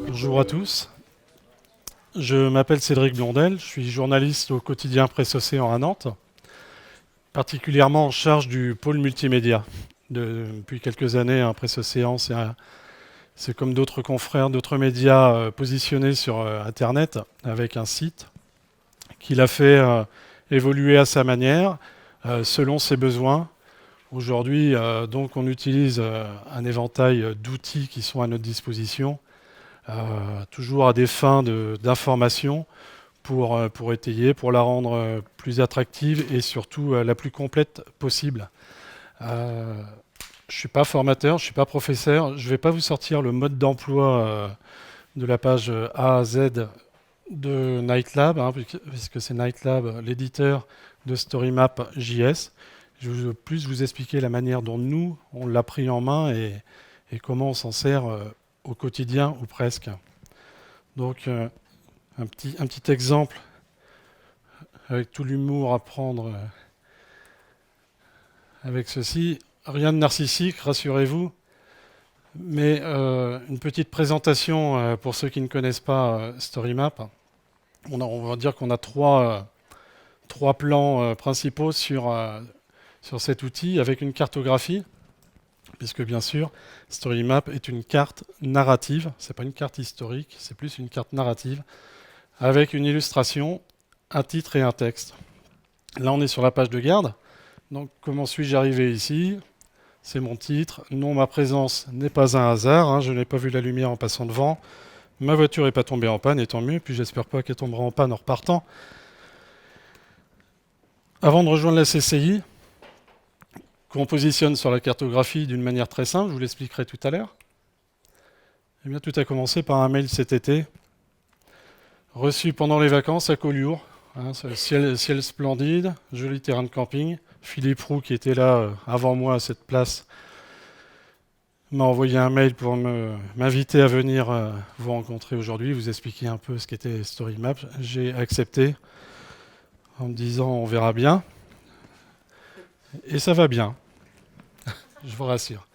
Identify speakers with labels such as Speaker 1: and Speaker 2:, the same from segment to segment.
Speaker 1: Bonjour à tous, je m'appelle Cédric Blondel, je suis journaliste au quotidien Presse Océan à Nantes, particulièrement en charge du pôle multimédia. Depuis quelques années, Presse Océan, c'est comme d'autres confrères, d'autres médias positionnés sur Internet avec un site qu'il a fait évoluer à sa manière, selon ses besoins. Aujourd'hui, donc, on utilise un éventail d'outils qui sont à notre disposition, toujours à des fins d'information pour étayer, pour la rendre plus attractive et surtout la plus complète possible. Je ne suis pas formateur, je ne suis pas professeur, je ne vais pas vous sortir le mode d'emploi de la page A à Z de Nightlab, puisque c'est Nightlab, l'éditeur de StoryMap.js. Je vais plus vous expliquer la manière dont nous, on l'a pris en main et comment on s'en sert au quotidien ou presque. Donc un petit exemple avec tout l'humour à prendre avec ceci. Rien de narcissique, rassurez-vous, mais une petite présentation pour ceux qui ne connaissent pas StoryMap. On va dire qu'on a trois plans principaux sur cet outil avec une cartographie, puisque bien sûr, StoryMap est une carte narrative, c'est pas une carte historique, c'est plus une carte narrative, avec une illustration, un titre et un texte. Là, on est sur la page de garde. Donc, comment suis-je arrivé ici ? C'est mon titre. Non, ma présence n'est pas un hasard. Je n'ai pas vu la lumière en passant devant. Ma voiture n'est pas tombée en panne, et tant mieux. Puis j'espère pas qu'elle tombera en panne en repartant. Avant de rejoindre la CCI, qu'on positionne sur la cartographie d'une manière très simple, je vous l'expliquerai tout à l'heure. Eh bien, tout a commencé par un mail cet été, reçu pendant les vacances à Collioure. Ciel splendide, joli terrain de camping. Philippe Roux, qui était là avant moi à cette place, m'a envoyé un mail pour m'inviter à venir vous rencontrer aujourd'hui, vous expliquer un peu ce qu'était StoryMap. J'ai accepté en me disant on verra bien. Et ça va bien, je vous rassure.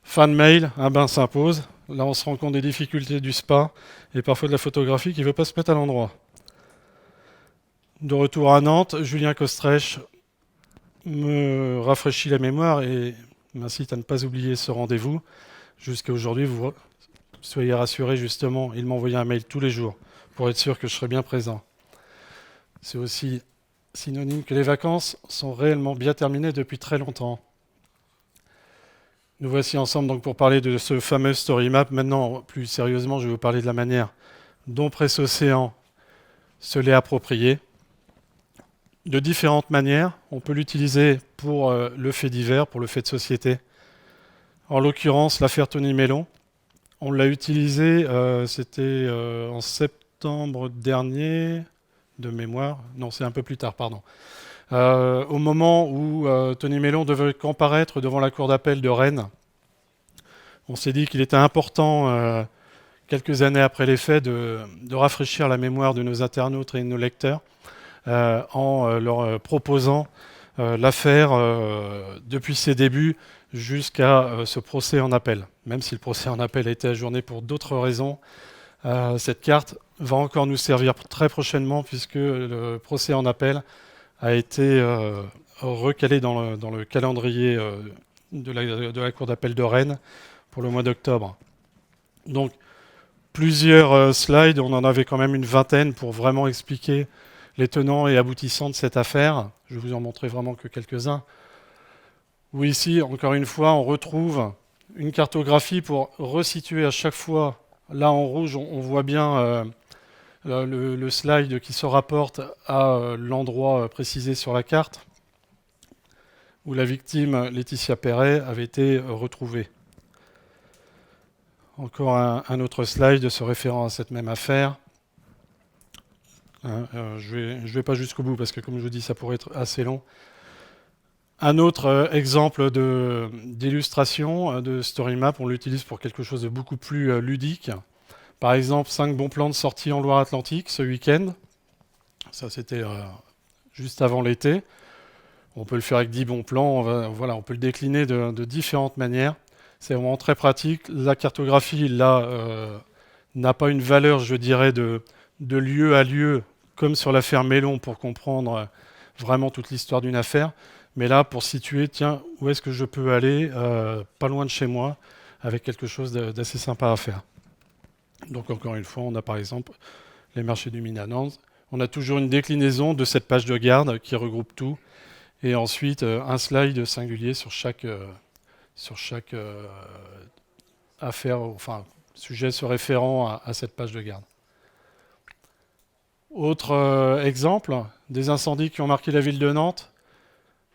Speaker 1: Fin de mail, un bain s'impose. Là, on se rend compte des difficultés du spa et parfois de la photographie qui ne veut pas se mettre à l'endroit. De retour à Nantes, Julien Kostrech me rafraîchit la mémoire et m'incite à ne pas oublier ce rendez-vous. Jusqu'à aujourd'hui, vous soyez rassurés, justement, il m'envoyait un mail tous les jours pour être sûr que je serais bien présent. C'est aussi synonyme que les vacances sont réellement bien terminées depuis très longtemps. Nous voici ensemble donc pour parler de ce fameux StoryMap. Maintenant, plus sérieusement, je vais vous parler de la manière dont Presse Océan se l'est approprié. De différentes manières, on peut l'utiliser pour le fait divers, pour le fait de société. En l'occurrence, l'affaire Tony Mellon. On l'a utilisé, c'était en septembre dernier, de mémoire. Non, c'est un peu plus tard, pardon. Au moment où Tony Mellon devait comparaître devant la cour d'appel de Rennes, on s'est dit qu'il était important, quelques années après les faits, de rafraîchir la mémoire de nos internautes et de nos lecteurs en leur proposant l'affaire depuis ses débuts jusqu'à ce procès en appel. Même si le procès en appel a été ajourné pour d'autres raisons, cette carte va encore nous servir très prochainement puisque le procès en appel a été recalé dans le calendrier de la Cour d'appel de Rennes pour le mois d'octobre. Donc, plusieurs slides, on en avait quand même une vingtaine pour vraiment expliquer les tenants et aboutissants de cette affaire. Je vais vous en montrer vraiment que quelques-uns. Où ici, encore une fois, on retrouve une cartographie pour resituer à chaque fois. Là, en rouge, on voit bien le slide qui se rapporte à l'endroit précisé sur la carte où la victime, Laetitia Perret, avait été retrouvée. Encore un autre slide se référant à cette même affaire. Je vais pas jusqu'au bout parce que, comme je vous dis, ça pourrait être assez long. Un autre exemple d'illustration de StoryMap, on l'utilise pour quelque chose de beaucoup plus ludique. Par exemple, 5 bons plans de sortie en Loire-Atlantique ce week-end. Ça, c'était juste avant l'été. On peut le faire avec 10 bons plans, voilà, on peut le décliner de différentes manières. C'est vraiment très pratique. La cartographie, là, n'a pas une valeur, je dirais, de lieu à lieu, comme sur l'affaire Mellon, pour comprendre vraiment toute l'histoire d'une affaire. Mais là, pour situer, tiens, où est-ce que je peux aller, pas loin de chez moi, avec quelque chose d'assez sympa à faire. Donc encore une fois, on a par exemple les marchés du Minanans. On a toujours une déclinaison de cette page de garde qui regroupe tout. Et ensuite, un slide singulier sur chaque affaire, enfin, sujet se référant à cette page de garde. Autre exemple, des incendies qui ont marqué la ville de Nantes.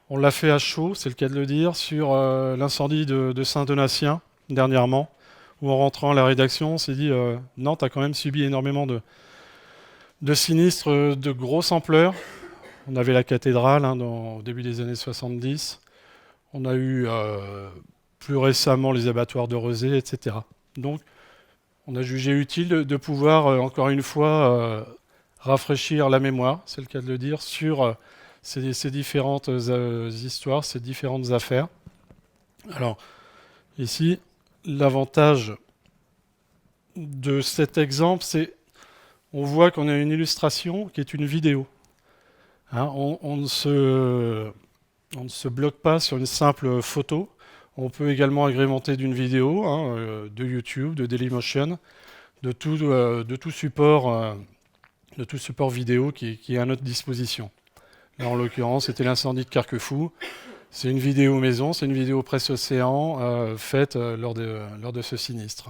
Speaker 1: On l'a fait à chaud, c'est le cas de le dire, sur l'incendie de Saint-Donatien, dernièrement, où en rentrant à la rédaction, on s'est dit Nantes a quand même subi énormément de sinistres de grosse ampleur. On avait la cathédrale au début des années 70. On a eu plus récemment les abattoirs de Rezé, etc. Donc, on a jugé utile de pouvoir, encore une fois, rafraîchir la mémoire, c'est le cas de le dire, sur ces différentes histoires, ces différentes affaires. Alors, ici, l'avantage de cet exemple, c'est on voit qu'on a une illustration qui est une vidéo. Hein, on ne se bloque pas sur une simple photo. On peut également agrémenter d'une vidéo, de YouTube, de Dailymotion, de tout support vidéo qui est à notre disposition. Là, en l'occurrence, c'était l'incendie de Carquefou. C'est une vidéo maison, c'est une vidéo presse océan faite lors de ce sinistre.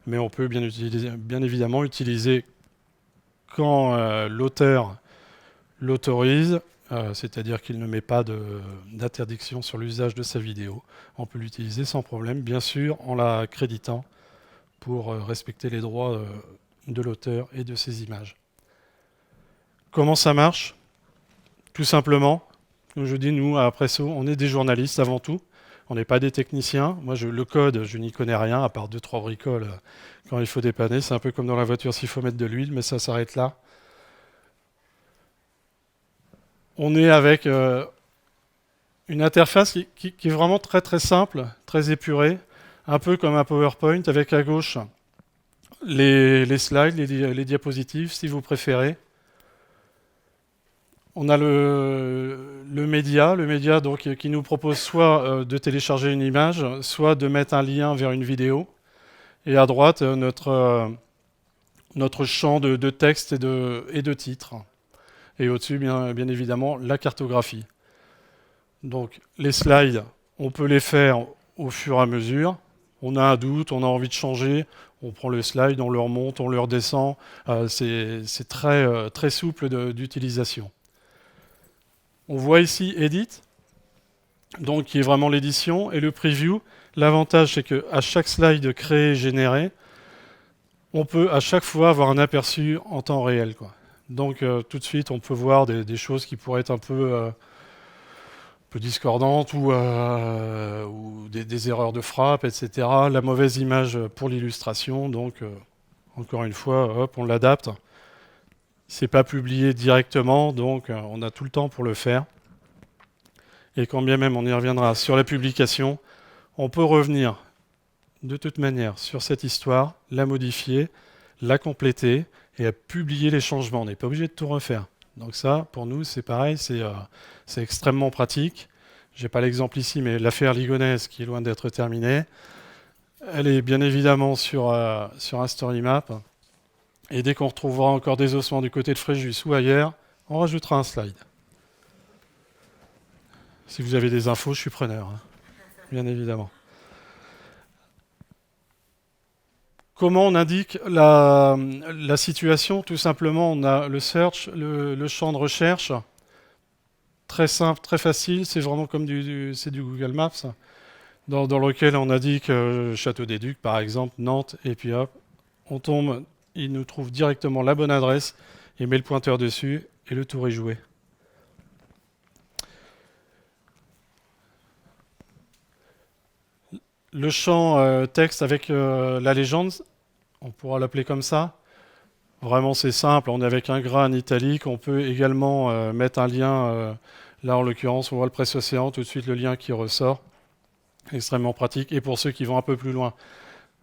Speaker 1: Mais on peut bien évidemment utiliser quand l'auteur l'autorise, c'est-à-dire qu'il ne met pas d'interdiction sur l'usage de sa vidéo. On peut l'utiliser sans problème, bien sûr, en la créditant pour respecter les droits de l'auteur et de ses images. Comment ça marche? Tout simplement, comme je dis, nous, à Presso, on est des journalistes avant tout. On n'est pas des techniciens. Moi, le code, je n'y connais rien, à part 2-3 bricoles quand il faut dépanner. C'est un peu comme dans la voiture s'il faut mettre de l'huile, mais ça s'arrête là. On est avec une interface qui est vraiment très très simple, très épurée, un peu comme un PowerPoint, avec à gauche les slides, les diapositives, si vous préférez. On a le média donc, qui nous propose soit de télécharger une image, soit de mettre un lien vers une vidéo. Et à droite, notre champ de texte et de titres. Et au-dessus, bien évidemment, la cartographie. Donc, les slides, on peut les faire au fur et à mesure. On a un doute, on a envie de changer, on prend le slide, on le remonte, on le redescend. C'est très, très souple d'utilisation. On voit ici Edit, donc qui est vraiment l'édition, et le Preview. L'avantage, c'est qu'à chaque slide créé, généré, on peut à chaque fois avoir un aperçu en temps réel, quoi. Donc tout de suite, on peut voir des choses qui pourraient être un peu discordantes ou des erreurs de frappe, etc. La mauvaise image pour l'illustration, donc encore une fois, hop, on l'adapte. C'est pas publié directement, donc on a tout le temps pour le faire. Et quand bien même on y reviendra sur la publication, on peut revenir de toute manière sur cette histoire, la modifier, la compléter et à publier les changements. On n'est pas obligé de tout refaire. Donc ça, pour nous, c'est pareil, c'est extrêmement pratique. Je n'ai pas l'exemple ici, mais l'affaire Ligonesse, qui est loin d'être terminée, elle est bien évidemment sur un story map. Et dès qu'on retrouvera encore des ossements du côté de Fréjus ou ailleurs, on rajoutera un slide. Si vous avez des infos, je suis preneur, bien évidemment. Comment on indique la situation? Tout simplement, on a le search, le champ de recherche. Très simple, très facile. C'est vraiment comme c'est du Google Maps, dans lequel on indique Château des Ducs, par exemple, Nantes, et puis hop, on tombe, il nous trouve directement la bonne adresse, il met le pointeur dessus, et le tour est joué. Le champ texte avec la légende, on pourra l'appeler comme ça. Vraiment, c'est simple. On est avec un gras en italique. On peut également mettre un lien Là, en l'occurrence, on voit le presse-océan, tout de suite le lien qui ressort. Extrêmement pratique. Et pour ceux qui vont un peu plus loin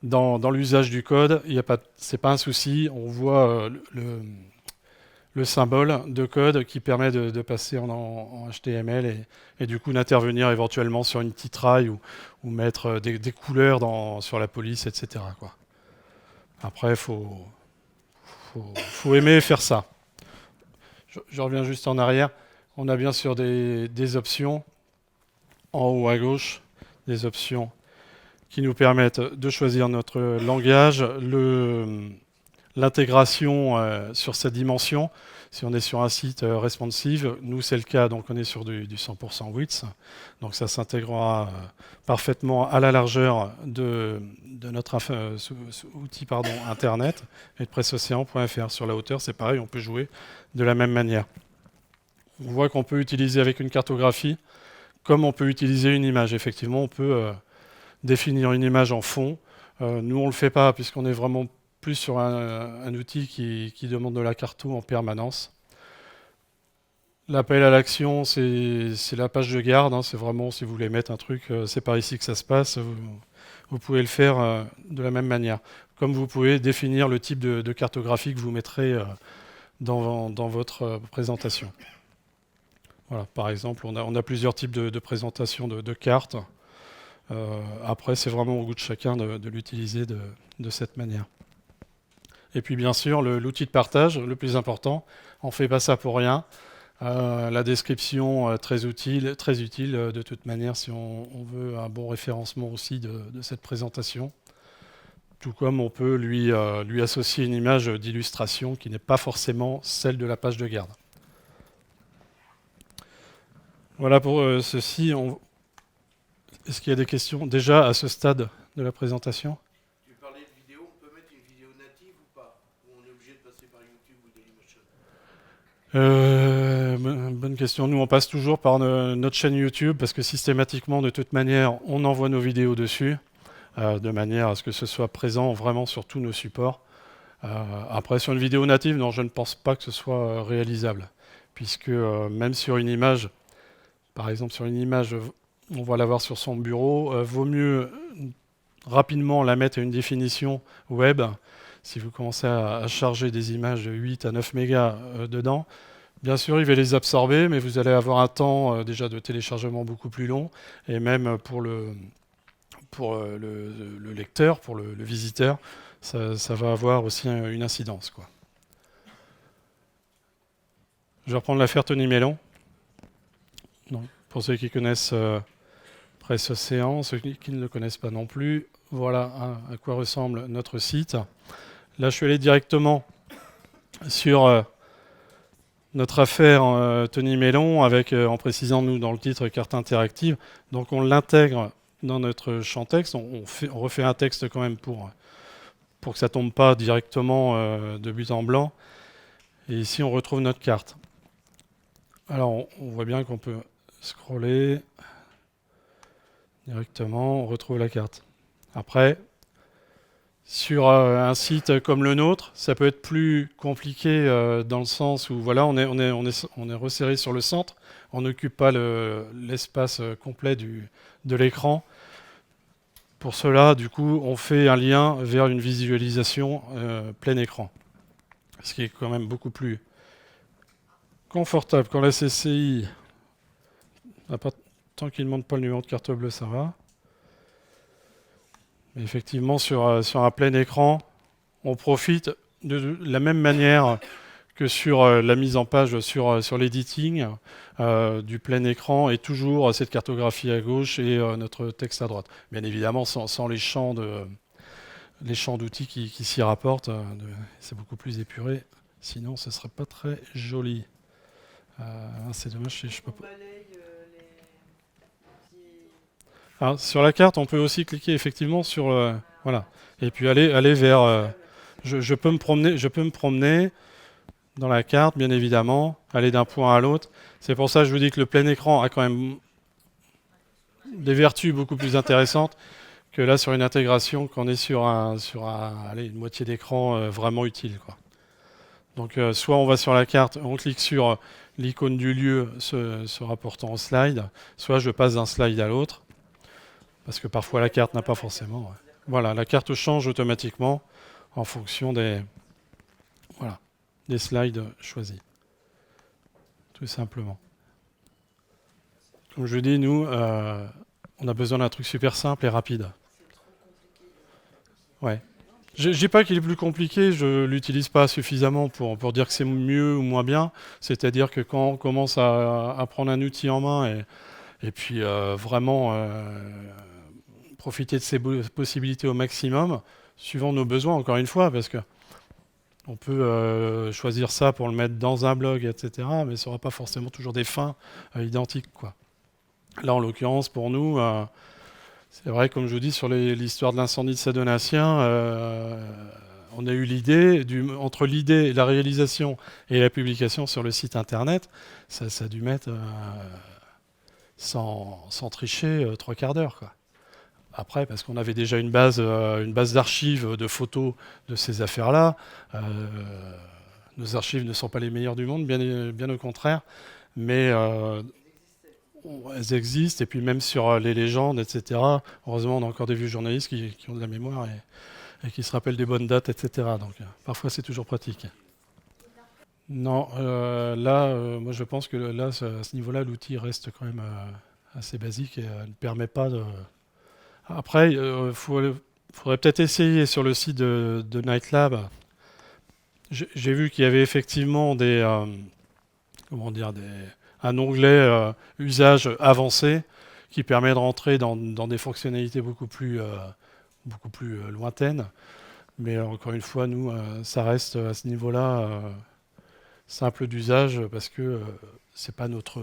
Speaker 1: dans l'usage du code, c'est pas un souci. On voit le symbole de code qui permet de passer en HTML et du coup d'intervenir éventuellement sur une petite raille ou mettre des couleurs sur la police, etc., quoi. Après, faut aimer faire ça. Je reviens juste en arrière. On a bien sûr des options en haut à gauche, des options qui nous permettent de choisir notre langage, l'intégration sur cette dimension. Si on est sur un site responsive, nous c'est le cas, donc on est sur du 100% width, donc ça s'intégrera parfaitement à la largeur de notre outil internet et de presseocéan.fr. Sur la hauteur, c'est pareil, on peut jouer de la même manière. On voit qu'on peut utiliser avec une cartographie, comme on peut utiliser une image. Effectivement, on peut définir une image en fond. Nous, on ne le fait pas puisqu'on est vraiment plus sur un outil qui demande de la carto en permanence. L'appel à l'action, c'est la page de garde. Hein, c'est vraiment, si vous voulez mettre un truc, c'est par ici que ça se passe. Vous pouvez le faire de la même manière. Comme vous pouvez définir le type de cartographie que vous mettrez dans votre présentation. Voilà, par exemple, on a plusieurs types de présentations de cartes. Après, c'est vraiment au goût de chacun de l'utiliser de cette manière. Et puis, bien sûr, l'outil de partage, le plus important, on ne fait pas ça pour rien. La description, très utile de toute manière si on veut un bon référencement aussi de cette présentation. Tout comme on peut lui associer une image d'illustration qui n'est pas forcément celle de la page de garde. Voilà pour ceci. Est-ce qu'il y a des questions déjà à ce stade de la présentation?
Speaker 2: Tu parlais de vidéo, on peut mettre une vidéo native ou pas? Ou on est obligé de passer par YouTube ou Dailymotion?
Speaker 1: Bonne question. Nous, on passe toujours par notre chaîne YouTube parce que systématiquement, de toute manière, on envoie nos vidéos dessus de manière à ce que ce soit présent vraiment sur tous nos supports. Après, sur une vidéo native, non, je ne pense pas que ce soit réalisable puisque même sur une image, par exemple sur une image, on va l'avoir sur son bureau, vaut mieux rapidement la mettre à une définition web. Si vous commencez à charger des images de 8 à 9 mégas dedans, bien sûr, il va les absorber, mais vous allez avoir un temps déjà de téléchargement beaucoup plus long, et même pour le lecteur, pour le visiteur, ça va avoir aussi une incidence, quoi. Je vais reprendre l'affaire Tony Mellon. Non. Pour ceux qui connaissent Presse Océan, ceux qui ne le connaissent pas non plus, voilà à quoi ressemble notre site. Là, je suis allé directement sur notre affaire Tony Mellon, avec, en précisant, nous, dans le titre, carte interactive. Donc, on l'intègre dans notre champ texte. On refait un texte quand même pour que ça ne tombe pas directement de but en blanc. Et ici, on retrouve notre carte. Alors, on voit bien qu'on peut scroller directement, on retrouve la carte. Après, sur un site comme le nôtre, ça peut être plus compliqué dans le sens où voilà, on est resserré sur le centre, on n'occupe pas l'espace complet de l'écran. Pour cela, du coup, on fait un lien vers une visualisation plein écran, ce qui est quand même beaucoup plus confortable. Quand la CCI, tant qu'il ne montre pas le numéro de carte bleue, ça va. Mais effectivement, sur un plein écran, on profite de la même manière que sur la mise en page sur l'editing du plein écran, et toujours cette cartographie à gauche et notre texte à droite. Bien évidemment, sans les champs d'outils qui s'y rapportent, c'est beaucoup plus épuré. Sinon, ce ne serait pas très joli. C'est dommage, je peux pas. Alors, sur la carte, on peut aussi cliquer effectivement sur voilà, et puis aller vers. Je peux me promener dans la carte, bien évidemment, aller d'un point à l'autre. C'est pour ça que je vous dis que le plein écran a quand même des vertus beaucoup plus intéressantes que là sur une intégration qu'on est sur une moitié d'écran vraiment utile, quoi. Donc soit on va sur la carte, on clique sur l'icône du lieu se rapportant au slide, soit je passe d'un slide à l'autre, parce que parfois la carte n'a pas forcément. Ouais. Voilà, la carte change automatiquement en fonction voilà, des slides choisis, tout simplement. Comme je dis, nous, on a besoin d'un truc super simple et rapide. Ouais. Je ne dis pas qu'il est plus compliqué, je ne l'utilise pas suffisamment pour dire que c'est mieux ou moins bien. C'est-à-dire que quand on commence à prendre un outil en main et puis vraiment profiter de ses possibilités au maximum, suivant nos besoins, encore une fois, parce que on peut choisir ça pour le mettre dans un blog, etc., mais ça n'aura pas forcément toujours des fins identiques, quoi. Là, en l'occurrence, pour nous, c'est vrai, comme je vous dis, sur l'histoire de l'incendie de Saint-Donatien, on a eu l'idée, entre l'idée et la réalisation et la publication sur le site internet, ça a dû mettre, sans tricher, 3/4 d'heure, quoi. Après, parce qu'on avait déjà une base d'archives de photos de ces affaires-là. Nos archives ne sont pas les meilleures du monde, bien au contraire. Mais elles existent. Et puis même sur les légendes, etc. Heureusement, on a encore des vieux journalistes qui ont de la mémoire et qui se rappellent des bonnes dates, etc. Donc parfois, c'est toujours pratique. Non, là, moi je pense que là, à ce niveau-là, l'outil reste quand même assez basique et ne permet pas de... Après, faudrait peut-être essayer sur le site de Nightlab. J'ai vu qu'il y avait effectivement comment dire, un onglet usage avancé qui permet de rentrer dans des fonctionnalités beaucoup plus lointaines. Mais encore une fois, nous, ça reste à ce niveau-là simple d'usage parce que c'est pas notre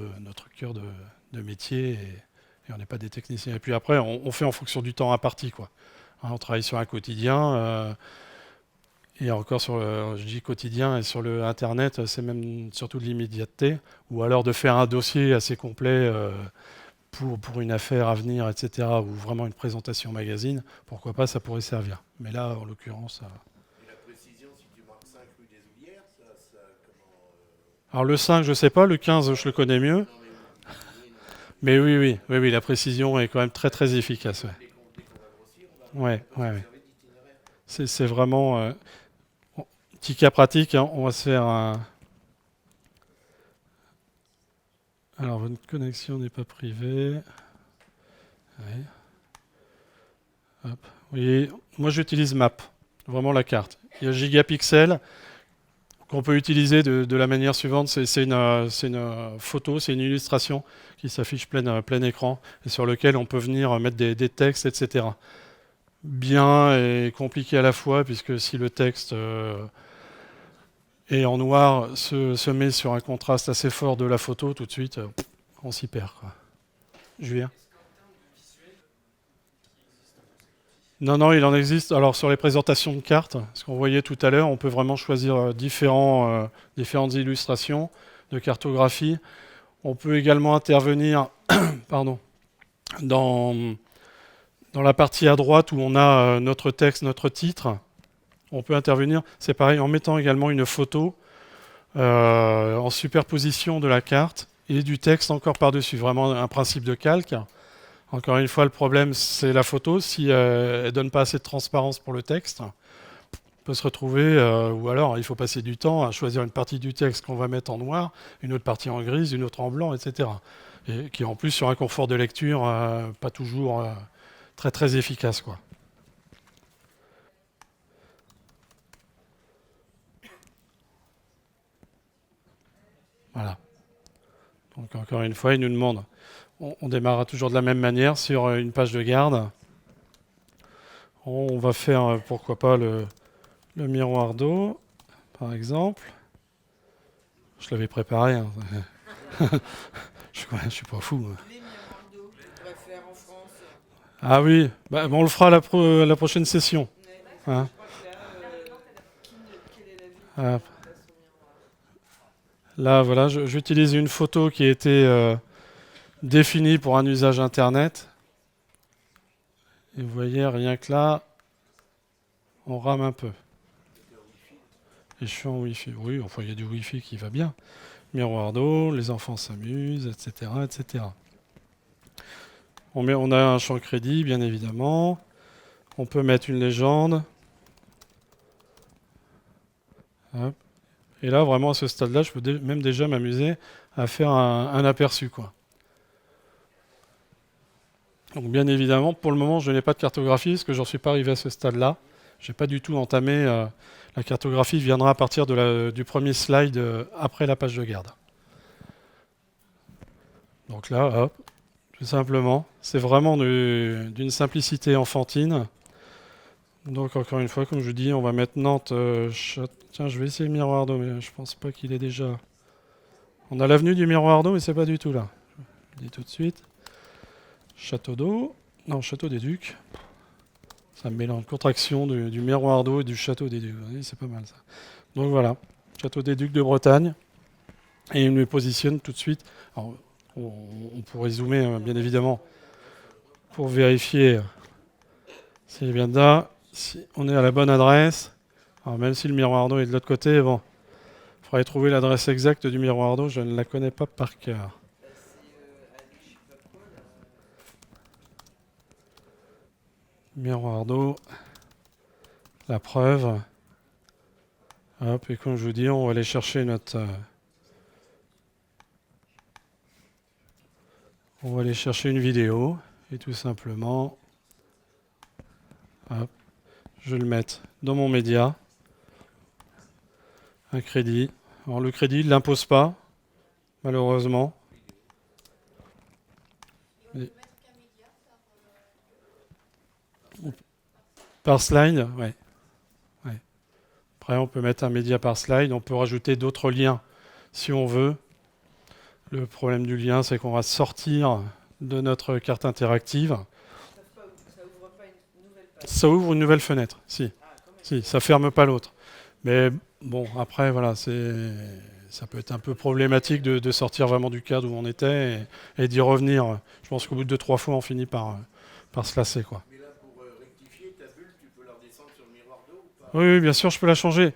Speaker 1: cœur de métier et on n'est pas des techniciens. Et puis après, on fait en fonction du temps imparti, quoi. Hein, on travaille sur un quotidien. Et encore je dis quotidien, et sur le Internet, c'est même surtout de l'immédiateté, ou alors de faire un dossier assez complet pour une affaire à venir, etc., ou vraiment une présentation magazine, pourquoi pas, ça pourrait servir. Mais là, en l'occurrence...
Speaker 2: Et la précision, si tu marques 5 rue des Oublières, ça comment...
Speaker 1: Alors le 5, je sais pas, le 15, je le connais mieux.
Speaker 2: Non, mais oui, non.
Speaker 1: Mais oui, la précision est quand même très très efficace. Ouais,
Speaker 2: Dès qu'on va grossir, on va
Speaker 1: ouais.
Speaker 2: s'observer d'itinéraire.
Speaker 1: C'est vraiment... petit cas pratique, hein, on va se faire un... Alors, votre connexion n'est pas privée. Ouais. Hop. Vous voyez, moi j'utilise Map, vraiment la carte. Il y a Gigapixel qu'on peut utiliser de la manière suivante. C'est une photo, c'est une illustration qui s'affiche plein écran et sur lequel on peut venir mettre des textes, etc. Bien et compliqué à la fois, puisque si le texte est en noir, se met sur un contraste assez fort de la photo, tout de suite, on s'y perd, quoi. Julien ? Non, il en existe. Alors sur les présentations de cartes, ce qu'on voyait tout à l'heure, on peut vraiment choisir différentes illustrations de cartographie. On peut également intervenir pardon, dans la partie à droite où on a notre texte, notre titre. On peut intervenir, c'est pareil, en mettant également une photo en superposition de la carte et du texte encore par-dessus. Vraiment un principe de calque. Encore une fois, le problème, c'est la photo. Si elle ne donne pas assez de transparence pour le texte, on peut se retrouver, ou alors il faut passer du temps à choisir une partie du texte qu'on va mettre en noir, une autre partie en grise, une autre en blanc, etc. Et qui en plus sur un confort de lecture pas toujours très très efficace, quoi. Voilà. Donc encore une fois, il nous demande, on démarrera toujours de la même manière sur une page de garde. On va faire, pourquoi pas, le miroir d'eau, par exemple. Je l'avais préparé. Hein. Je suis pas fou. Hein.
Speaker 3: Les miroirs d'eau qu'on pourrait faire en France.
Speaker 1: Ah oui, bah, on le fera à la prochaine session. Hein.
Speaker 3: Je crois que là, quel est l'avis
Speaker 1: Ah,
Speaker 3: de son miroir?
Speaker 1: là, voilà, j'utilise une photo qui a été définie pour un usage Internet. Et vous voyez, rien que là, on rame un peu. Et je suis en Wi-Fi. Oui, enfin, il y a du Wi-Fi qui va bien. miroir d'eau, les enfants s'amusent, etc., etc. On a un champ crédit, bien évidemment. On peut mettre une légende. Hop. Et là, vraiment, à ce stade-là, je peux même déjà m'amuser à faire un aperçu, quoi. Donc, bien évidemment, pour le moment, je n'ai pas de cartographie parce que j'en suis pas arrivé à ce stade-là. Je n'ai pas du tout entamé. La cartographie viendra à partir du premier slide après la page de garde. Donc là, hop, tout simplement, c'est vraiment d'une simplicité enfantine. Donc encore une fois, comme je vous dis, on va mettre Nantes. Tiens, je vais essayer le miroir d'eau, mais je pense pas qu'il est déjà. On a l'avenue du miroir d'eau, mais c'est pas du tout là. Je le dis tout de suite. Château d'eau. Non, Château des Ducs. Ça me mélange contraction du miroir d'eau et du Château des Ducs. Vous voyez, c'est pas mal ça. Donc voilà, Château des Ducs de Bretagne. Et il me positionne tout de suite. Alors, on pourrait zoomer, bien évidemment, pour vérifier s'il est bien là, si on est à la bonne adresse. Alors, même si le miroir d'eau est de l'autre côté, bon, il faudrait trouver l'adresse exacte du miroir d'eau. Je ne la connais pas par cœur. Miroir d'eau, la preuve. Hop, et comme je vous dis, on va aller chercher on va aller chercher une vidéo et tout simplement, hop, je vais le mettre dans mon média. Un crédit. Alors le crédit, il ne l'impose pas, malheureusement. Et par slide, ouais. Après, on peut mettre un média par slide. On peut rajouter d'autres liens si on veut. Le problème du lien, c'est qu'on va sortir de notre carte interactive.
Speaker 3: Ça ouvre pas une nouvelle page.
Speaker 1: Ça ouvre une nouvelle fenêtre, si. Si, ça ferme pas l'autre. Mais bon, après, voilà, ça peut être un peu problématique de sortir vraiment du cadre où on était et d'y revenir. Je pense qu'au bout de 2-3 fois, on finit par se lasser, quoi.
Speaker 2: Mais là, pour rectifier ta bulle, tu peux la redescendre sur le miroir d'eau ou pas?
Speaker 1: Oui, bien sûr, je peux la changer.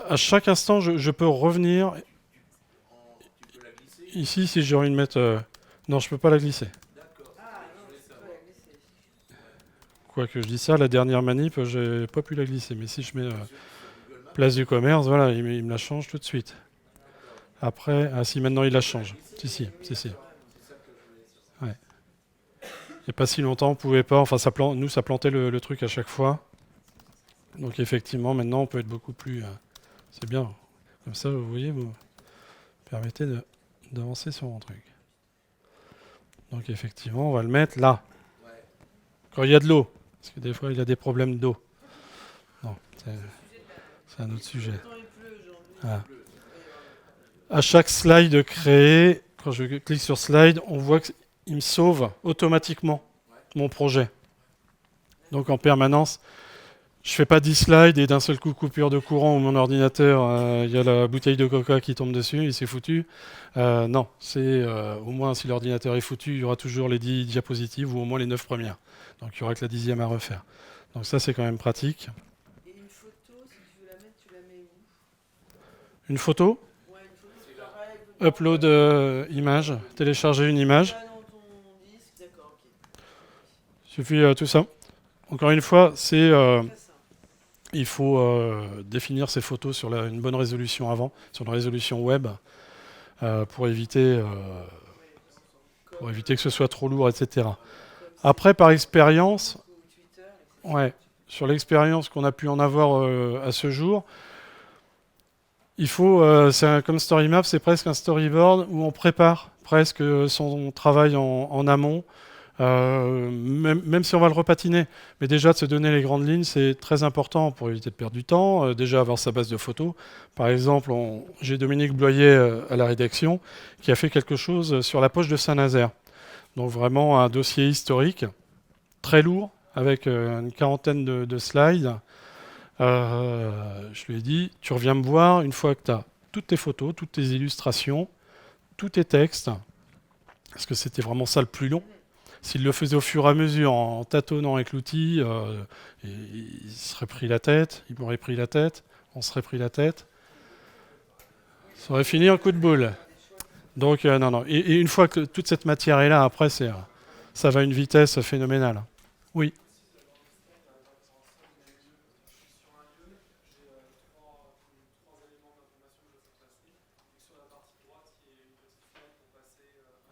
Speaker 1: À chaque instant, je peux revenir.
Speaker 2: Tu peux la glisser?
Speaker 1: Ici, si j'ai envie de mettre... Non, je peux pas la glisser.
Speaker 2: D'accord.
Speaker 3: Ah non, tu peux la glisser.
Speaker 1: Quoi que je dis ça, la dernière manip, j'ai pas pu la glisser. Mais si je mets place du commerce, voilà, il me la change tout de suite. Après, ah si, maintenant il la change. Si. Ouais. Il n'y a pas si longtemps, on pouvait pas. Enfin, nous, ça plantait le truc à chaque fois. Donc effectivement, maintenant, on peut être beaucoup plus... c'est bien. Comme ça, vous voyez, vous permettez d'avancer sur mon truc. Donc effectivement, on va le mettre là. Quand il y a de l'eau. Parce que des fois, il y a des problèmes d'eau. Non, c'est un autre sujet.
Speaker 3: Pourtant, il pleut aujourd'hui.
Speaker 1: Voilà. À chaque slide créé, quand je clique sur slide, on voit qu'il me sauve automatiquement mon projet. Donc en permanence, je fais pas 10 slides et d'un seul coup coupure de courant ou mon ordinateur, il y a la bouteille de coca qui tombe dessus et c'est foutu. Non, c'est au moins si l'ordinateur est foutu, il y aura toujours les 10 diapositives ou au moins les 9 premières. Donc il y aura que la 10e à refaire. Donc ça c'est quand même pratique.
Speaker 3: Et une photo, si tu veux la mettre, tu la mets où?
Speaker 1: Une photo,
Speaker 3: Ouais, une photo, c'est pareil.
Speaker 1: upload image, télécharger une image.
Speaker 3: Pas dans ton disque, d'accord, ok.
Speaker 1: Il suffit tout ça. Encore une fois, c'est
Speaker 3: Très simple.
Speaker 1: il faut définir ces photos sur une bonne résolution avant, sur une résolution web, pour éviter que ce soit trop lourd, etc. Après, par expérience, ouais, sur l'expérience qu'on a pu en avoir à ce jour, il faut, comme StoryMap, c'est presque un storyboard où on prépare presque son travail en amont. Même si on va le repatiner, mais déjà de se donner les grandes lignes, c'est très important pour éviter de perdre du temps. Déjà avoir sa base de photos. Par exemple, j'ai Dominique Bloyer à la rédaction qui a fait quelque chose sur la poche de Saint-Nazaire. Donc vraiment un dossier historique, très lourd, avec une quarantaine de slides. Je lui ai dit, tu reviens me voir une fois que tu as toutes tes photos, toutes tes illustrations, tous tes textes, parce que c'était vraiment ça le plus long. S'il le faisait au fur et à mesure, en tâtonnant avec l'outil, il serait pris la tête, il m'aurait pris la tête, on serait pris la tête. Ça aurait fini un coup de boule. Donc, non, non. Et une fois que toute cette matière est là, après, ça va à une vitesse phénoménale. Oui.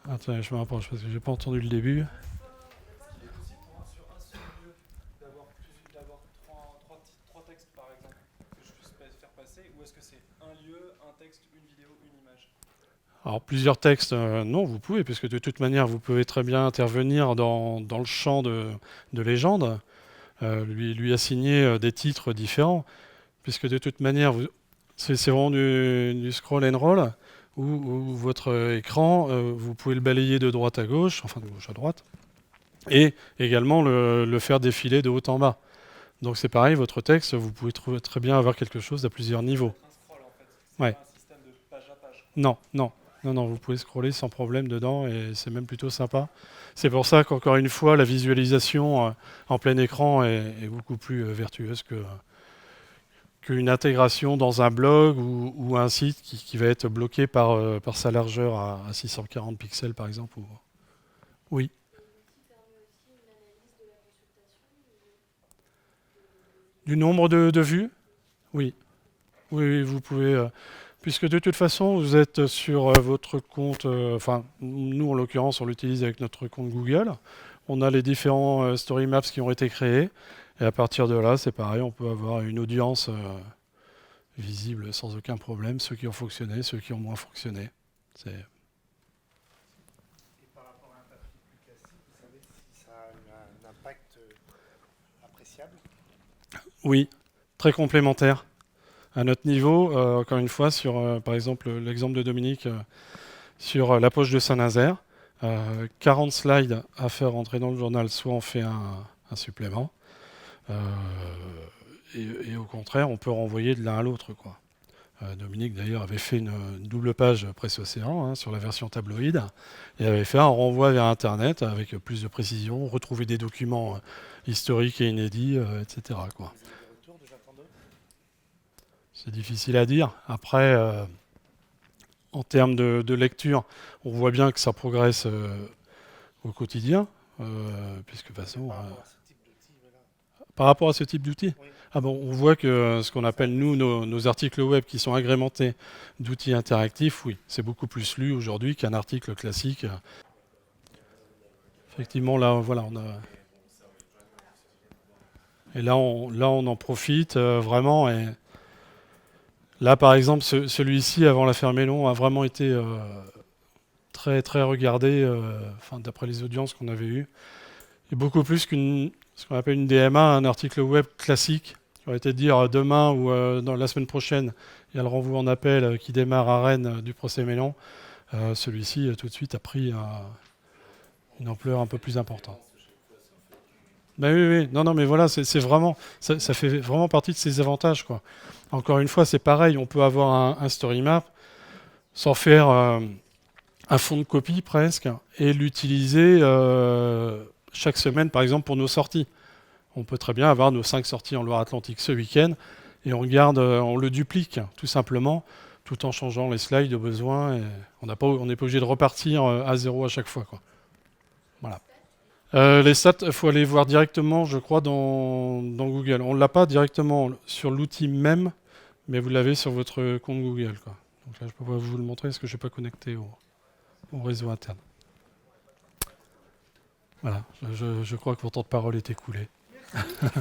Speaker 1: Attends, je me rapproche parce que j'ai pas entendu le début. Alors, plusieurs textes, non, vous pouvez, puisque de toute manière, vous pouvez très bien intervenir dans le champ de légende, lui assigner des titres différents, puisque de toute manière, c'est vraiment du scroll and roll, où votre écran, vous pouvez le balayer de droite à gauche, enfin de gauche à droite, et également le faire défiler de haut en bas. Donc c'est pareil, votre texte, vous pouvez très bien avoir quelque chose à plusieurs niveaux. Ouais. Non, non. Non, non, vous pouvez scroller sans problème dedans et c'est même plutôt sympa. C'est pour ça qu'encore une fois, la visualisation en plein écran est beaucoup plus vertueuse qu'une intégration dans un blog ou un site qui va être bloqué par sa largeur à 640 pixels, par exemple. Oui. Du nombre de vues? Oui. Oui, oui, vous pouvez... puisque de toute façon, vous êtes sur votre compte... Enfin, nous, en l'occurrence, on l'utilise avec notre compte Google. On a les différents story maps qui ont été créés. Et à partir de là, c'est pareil, on peut avoir une audience visible sans aucun problème. Ceux qui ont fonctionné, ceux qui ont moins fonctionné.
Speaker 4: Et par rapport à un papier plus classique, vous savez si ça a un impact appréciable?
Speaker 1: Oui, très complémentaire. À notre niveau, encore une fois, sur par exemple l'exemple de Dominique sur la poche de Saint-Nazaire, 40 slides à faire rentrer dans le journal, soit on fait un supplément, et au contraire, on peut renvoyer de l'un à l'autre, quoi. Dominique d'ailleurs avait fait une double page Presse Océan sur la version tabloïd et avait fait un renvoi vers Internet avec plus de précision, retrouver des documents historiques et inédits, etc., quoi.
Speaker 4: Vous avez des retours de Jacques Rondeau?
Speaker 1: C'est difficile à dire. Après, en termes de lecture, on voit bien que ça progresse au quotidien, puisque de toute façon... Par rapport à ce type d'outil,
Speaker 4: Oui.
Speaker 1: ah bon, on voit que ce qu'on appelle, nous, nos articles web qui sont agrémentés d'outils interactifs, oui, c'est beaucoup plus lu aujourd'hui qu'un article classique. Effectivement, là, voilà, on a... Et là, on en profite vraiment. Et là, par exemple, celui-ci, avant l'affaire Mélon, a vraiment été très, très regardé, enfin, d'après les audiences qu'on avait eues. Et beaucoup plus ce qu'on appelle une DMA, un article web classique, qui aurait été de dire demain ou dans la semaine prochaine, il y a le renvoi en appel qui démarre à Rennes du procès Mélon. Celui-ci, tout de suite, a pris une ampleur un peu plus importante. Ben oui, oui, non, non, mais voilà, c'est vraiment, ça fait vraiment partie de ses avantages, quoi. Encore une fois, c'est pareil, on peut avoir un story map sans faire un fond de copie presque et l'utiliser chaque semaine, par exemple, pour nos sorties. On peut très bien avoir nos 5 sorties en Loire-Atlantique ce week-end et on le duplique tout simplement, tout en changeant les slides au besoin. Et on n'est pas obligé de repartir à zéro à chaque fois, quoi. Voilà. Les stats, il faut aller voir directement, je crois, dans Google. On ne l'a pas directement sur l'outil même, mais vous l'avez sur votre compte Google, quoi. Donc là, je peux pas vous le montrer parce que je ne suis pas connecté au réseau interne. Voilà, je crois que mon temps de parole est écoulé. Merci.